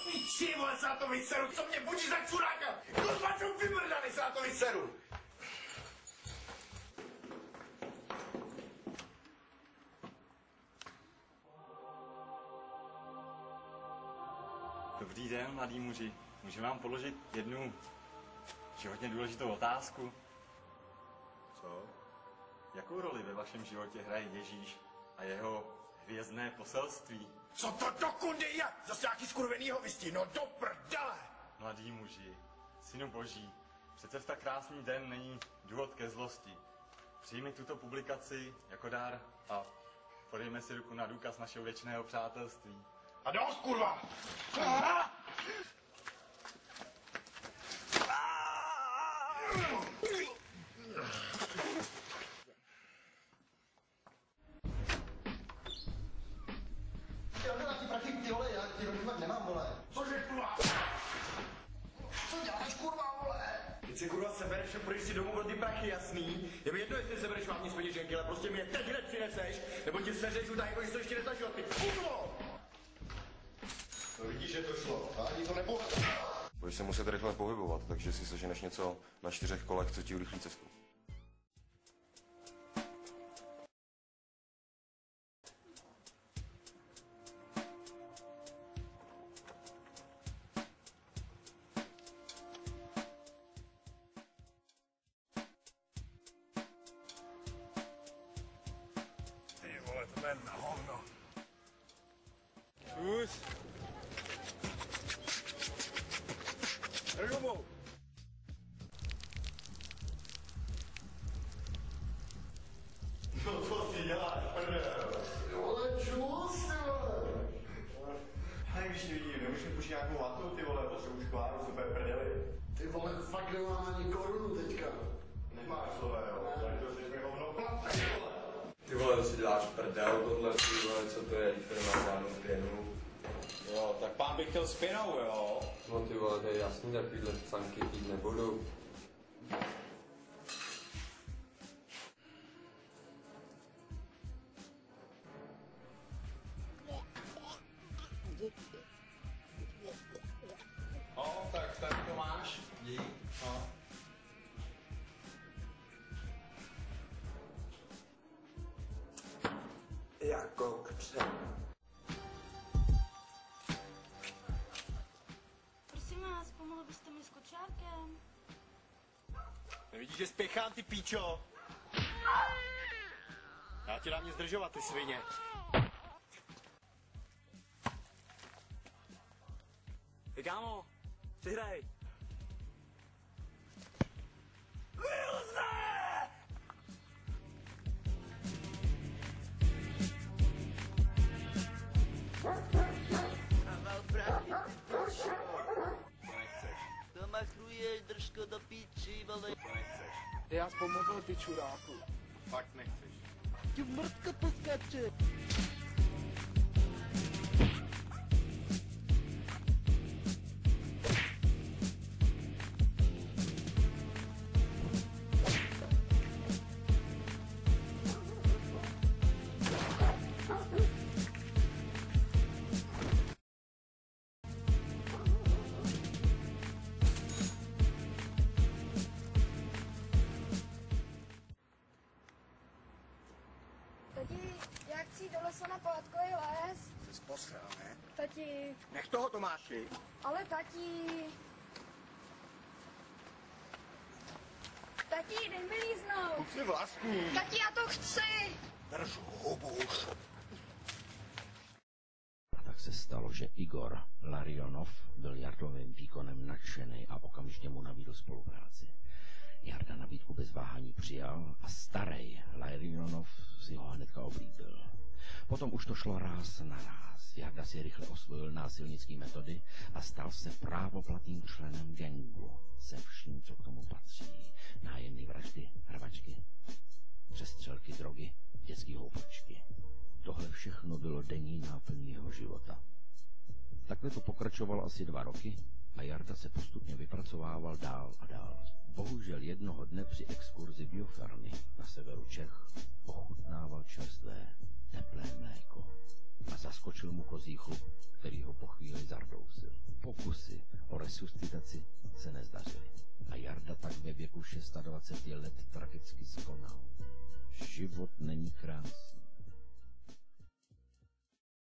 piči, vole, se na to vyseru, co mě budí za čuráka? Kurva, jsem vymrdaný, se na to vyseru. Dobrý den, mladý muži. Můžu vám položit jednu životně důležitou otázku? Co? Jakou roli ve vašem životě hraje Ježíš a jeho hvězdné poselství? Co to do kundy je? Zase nějaký skurvenýho vystí, no do prdele! Mladý muži, synu boží, přece v tak krásný den není důvod ke zlosti. Přijmi tuto publikaci jako dár a podejme si ruku na důkaz našeho věčného přátelství. A dost, kurva! Nemám, vole. Cože, kurva? Co děláš, kurva, vole? Teď si kurva sebereš a půjdeš si domů pro ty prachy, jasný? Je mi jedno, jestli sebereš hlavní z peněženky, ale prostě mi je teď hned přineseš, nebo ti seřeš tak, jako jsi to ještě nezažil, ty kurvo! No vidíš, že to šlo, a ani to nepovedlo. Budeš se muset rychle pohybovat, takže si seženeš něco na 4 kolech, co ti urychlí cestu. Ty vole, to je na hovno. Kus! Domů! No to si děláš, prdel. Vole, čus, ty vole. Hej, když tě vidím, nemůžeš mi půjčit nějakou latou, ty vole, potřebuji školáru, super prdeli. Ty vole, fakt nemám ani korunu teďka. Nemáš, vole, jo, tak to jsi mi hovno platný, vole. Ty vole, to si děláš prdel, tohle, ty vole, co to je, když nemá žádnou pěnu. Jo, tak pán bych chtěl s pěnou, jo? No ty vole, to je jasný, takovýhle canky pít nebudu. No, tak tady to máš. Dík. No. Jako křep. Prosím vás, pomohl byste mi s kočárkem? Nevidíš, že spěchám, ty píčo? Já ti dám mě zdržovat, ty svině. Hej, kámo, přihraj. To machruješ, držko do píči, vole. To nechceš. Já pomohl, ty čuráku. Fakt nechceš. Ti mrtka poskače. Tati, já chci do lesa na pátkový les. Jsi posral, ne? Tati, Nech toho, Tomáši. ale tati... Tati, dej mi líznout. Jsi vlastní. Tati, já to chci. Drž hubu už. A tak se stalo, že Igor Larionov byl Jardovým výkonem nadšený a okamžitě mu nabídl spolupráci. Jarda nabídku bez váhání přijal a starý Larionov si ho hnedka oblíbil. Potom už to šlo ráz na ráz. Jarda si rychle osvojil násilnické metody a stal se právoplatným členem gangu se vším, co k tomu patří. Nájemné vraždy, hrvačky, přestřelky, drogy, dětský houpačky. Tohle všechno bylo denní náplní jeho života. Takhle to pokračovalo asi 2 roky a Jarda se postupně vypracovával dál a dál. Bohužel jednoho dne při exkurzi biofarmy na severu Čech ochutnával čerstvé, teplé mléko a zaskočil mu kozí chlup, který ho po chvíli zardousil. Pokusy o resuscitaci se nezdařily a Jarda tak ve věku 26 let tragicky skonal. Život není krásný.